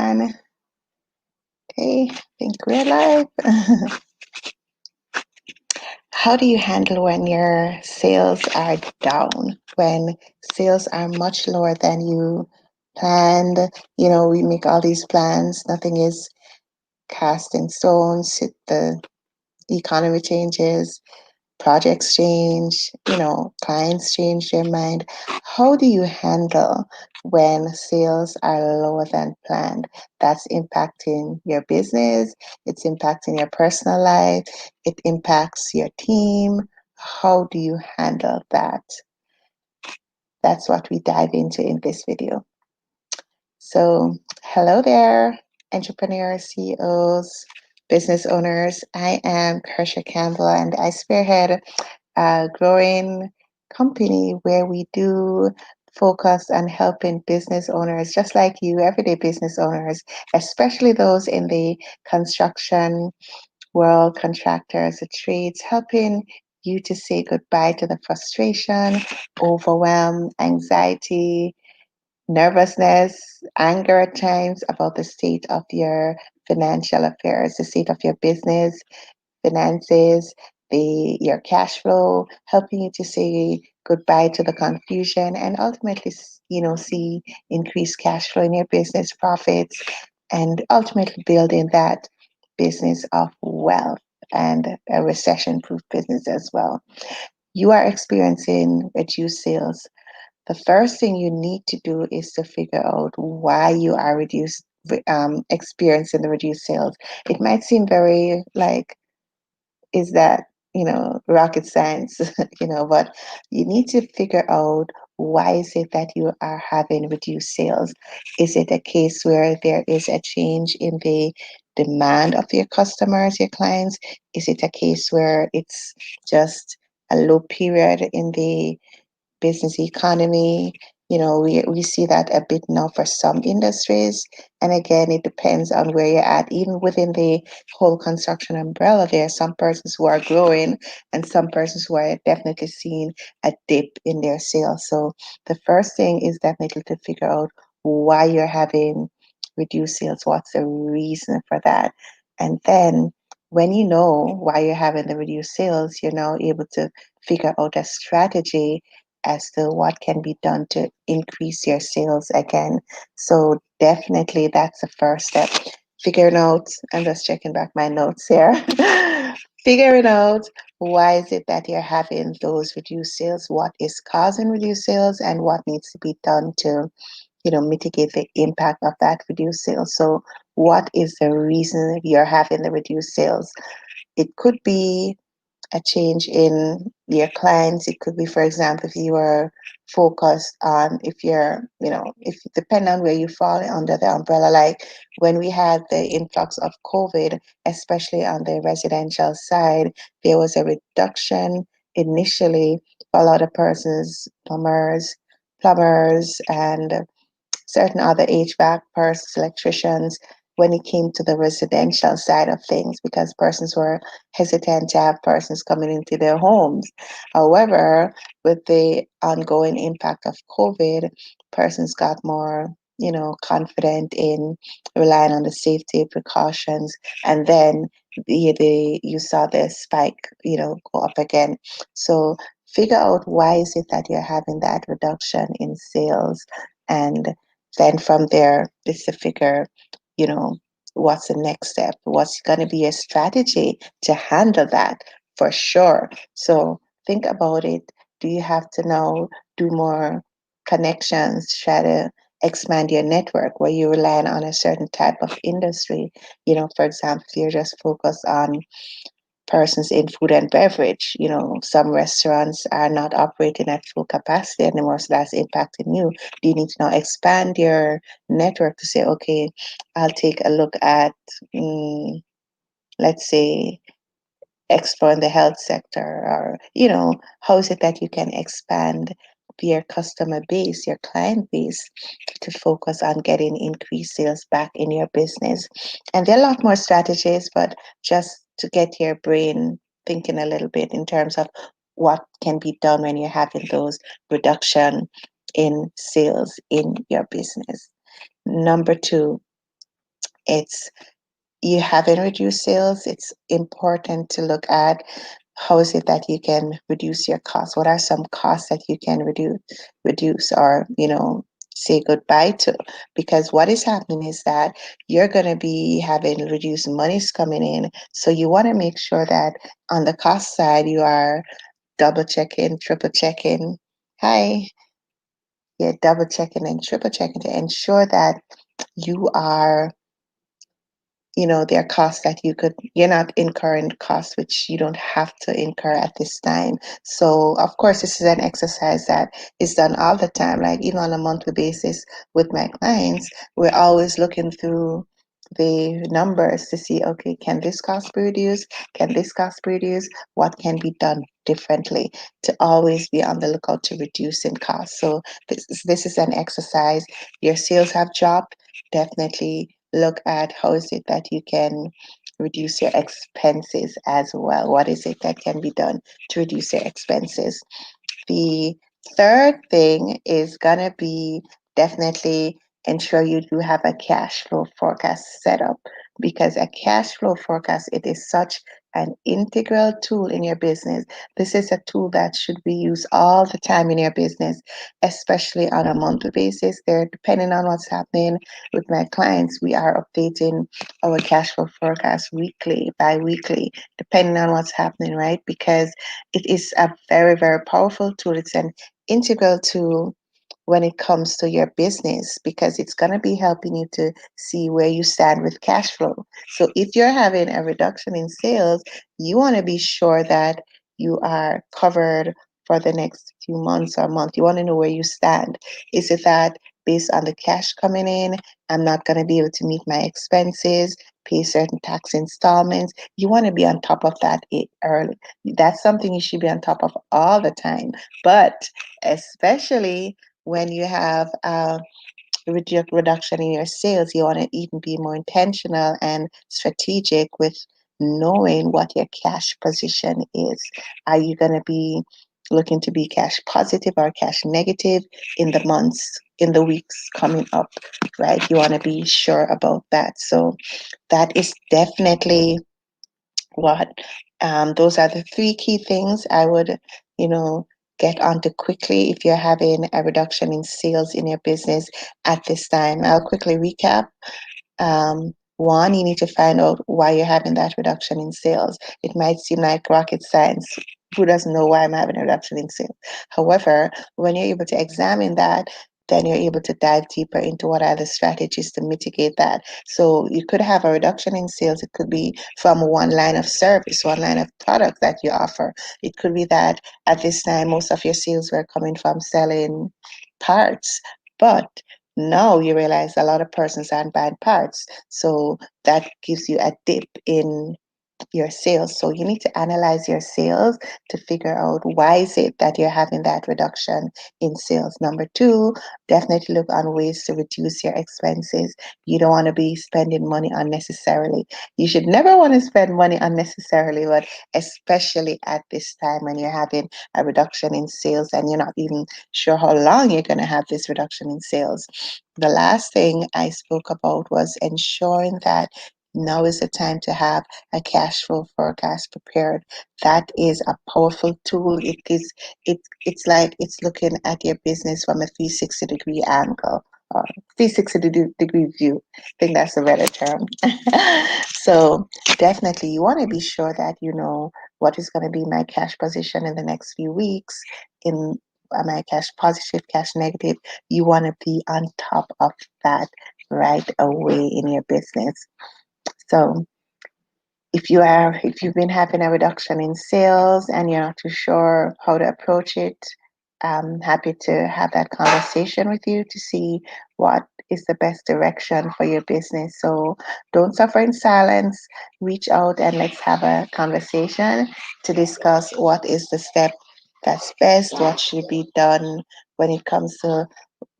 everyone. Okay, I think we're live. How do you handle when your sales are down? When sales are much lower than you planned? We make all these plans, nothing is cast in stone. The economy changes, projects change, clients change their mind. How do you handle when sales are lower than planned? That's impacting your business, it's impacting your personal life, it impacts your team. How do you handle that? That's what we dive into in this video. So, hello there, entrepreneurs, CEOs, business owners. I am Kersha Campbell and I spearhead a growing company where we do focus on helping business owners just like you, everyday business owners, especially those in the construction world, contractors, the trades, helping you to say goodbye to the frustration, overwhelm, anxiety, nervousness, anger at times about the state of your financial affairs, the state of your business, finances, your cash flow, helping you to say goodbye to the confusion and ultimately, see increased cash flow in your business profits and ultimately building that business of wealth and a recession-proof business as well. You are experiencing reduced sales. The first thing you need to do is to figure out why you are experiencing the reduced sales. It might seem very like, is that rocket science, but you need to figure out why is it that you are having reduced sales. Is it a case where there is a change in the demand of your customers, your clients? Is it a case where it's just a low period in the business economy? We see that a bit now for some industries. And again, it depends on where you're at. Even within the whole construction umbrella, there are some persons who are growing and some persons who are definitely seeing a dip in their sales. So the first thing is definitely to figure out why you're having reduced sales. What's the reason for that? And then when you know why you're having the reduced sales, you're now able to figure out a strategy as to what can be done to increase your sales again. So definitely that's the first step. Figuring out, I'm just checking back my notes here. Figuring out why is it that you're having those reduced sales, what is causing reduced sales, and what needs to be done to, mitigate the impact of that reduced sales. So what is the reason you're having the reduced sales? It could be a change in your clients. It could be, for example, if you are focused on, if you're, if depending on where you fall under the umbrella, like when we had the influx of COVID, especially on the residential side, there was a reduction initially for a lot of persons, plumbers, and certain other HVAC persons, electricians, when it came to the residential side of things, because persons were hesitant to have persons coming into their homes. However, with the ongoing impact of COVID, persons got more, confident in relying on the safety precautions, and then you saw the spike, go up again. So figure out why is it that you're having that reduction in sales, and then from there, it's to figure, you know, what's the next step? What's going to be a strategy to handle that for sure? So think about it. Do you have to now do more connections, try to expand your network where you're relying on a certain type of industry? For example, if you're just focused on persons in food and beverage. Some restaurants are not operating at full capacity anymore, so that's impacting you. Do you need to now expand your network to say, okay, I'll take a look at, let's say, exploring the health sector, or, how is it that you can expand your customer base, your client base, to focus on getting increased sales back in your business. And there are a lot more strategies, but just to get your brain thinking a little bit in terms of what can be done when you're having those reduction in sales in your business. Number two, it's you haven't reduced sales, it's important to look at how is it that you can reduce your costs? What are some costs that you can reduce or, say goodbye to? Because what is happening is that you're going to be having reduced monies coming in. So you want to make sure that on the cost side, you are double checking, triple checking. Hi. Yeah, double checking and triple checking to ensure that you are there are costs that you're not incurring costs which you don't have to incur at this time. So, of course, this is an exercise that is done all the time, like even on a monthly basis with my clients. We're always looking through the numbers to see, okay, can this cost be reduced? Can this cost be reduced? What can be done differently to always be on the lookout to reducing costs? So, this is an exercise. Your sales have dropped. Definitely look at how is it that you can reduce your expenses as well. What is it that can be done to reduce your expenses? The third thing is gonna be definitely ensure you do have a cash flow forecast set up, because a cash flow forecast, it is such an integral tool in your business. This is a tool that should be used all the time in your business, especially on a monthly basis. There, depending on what's happening with my clients, we are updating our cash flow forecast weekly, bi-weekly, depending on what's happening, right? Because it is a very, very powerful tool. It's an integral tool when it comes to your business, because it's going to be helping you to see where you stand with cash flow. So if you're having a reduction in sales, you want to be sure that you are covered for the next few months or month. You want to know where you stand. Is it that based on the cash coming in, I'm not going to be able to meet my expenses, pay certain tax installments? You want to be on top of that early. That's something you should be on top of all the time. But especially when you have a reduction in your sales, you want to even be more intentional and strategic with knowing what your cash position is. Are you going to be looking to be cash positive or cash negative in the months, in the weeks coming up, right? You want to be sure about that. So that is definitely what those are the three key things I would, you know, get onto quickly if you're having a reduction in sales in your business at this time. I'll quickly recap. One, you need to find out why you're having that reduction in sales. It might seem like rocket science. Who doesn't know why I'm having a reduction in sales? However, when you're able to examine that, then you're able to dive deeper into what are the strategies to mitigate that. So you could have a reduction in sales. It could be from one line of service, one line of product that you offer. It could be that at this time, most of your sales were coming from selling parts, but now you realize a lot of persons aren't buying parts. So that gives you a dip in your sales. So you need to analyze your sales to figure out why is it that you're having that reduction in sales. Number two, definitely look on ways to reduce your expenses. You don't want to be spending money unnecessarily. You should never want to spend money unnecessarily, but especially at this time when you're having a reduction in sales and you're not even sure how long you're going to have this reduction in sales. The last thing I spoke about was ensuring that now is the time to have a cash flow forecast prepared. That is a powerful tool. It's like it's looking at your business from a 360-degree angle or 360-degree view. I think that's a better term. So definitely you want to be sure that you know what is going to be my cash position in the next few weeks. In Am I cash positive, cash negative? You want to be on top of that right away in your business. So if you've been having a reduction in sales and you're not too sure how to approach it, I'm happy to have that conversation with you to see what is the best direction for your business. So don't suffer in silence. Reach out and let's have a conversation to discuss what is the step that's best, what should be done when it comes to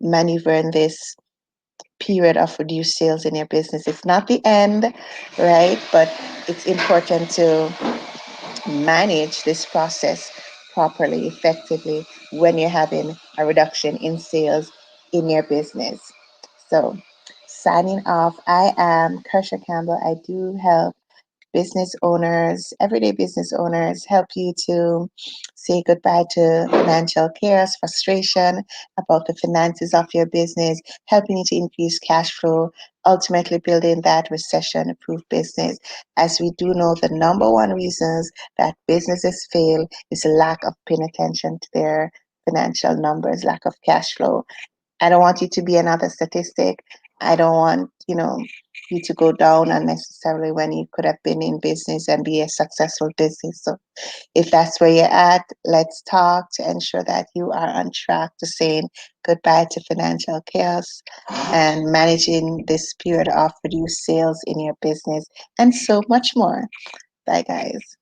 maneuvering this period of reduced sales in your business. It's not the end, right? But it's important to manage this process properly, effectively when you're having a reduction in sales in your business. So signing off. I am Kersha Campbell. I do help business owners, everyday business owners, help you to say goodbye to financial chaos, frustration about the finances of your business, helping you to increase cash flow, ultimately building that recession proof business. As we do know, the number one reasons that businesses fail is lack of paying attention to their financial numbers, lack of cash flow. I don't want you to be another statistic. I don't want, you to go down unnecessarily when you could have been in business and be a successful business. So if that's where you're at, let's talk to ensure that you are on track to saying goodbye to financial chaos and managing this period of reduced sales in your business and so much more. Bye, guys.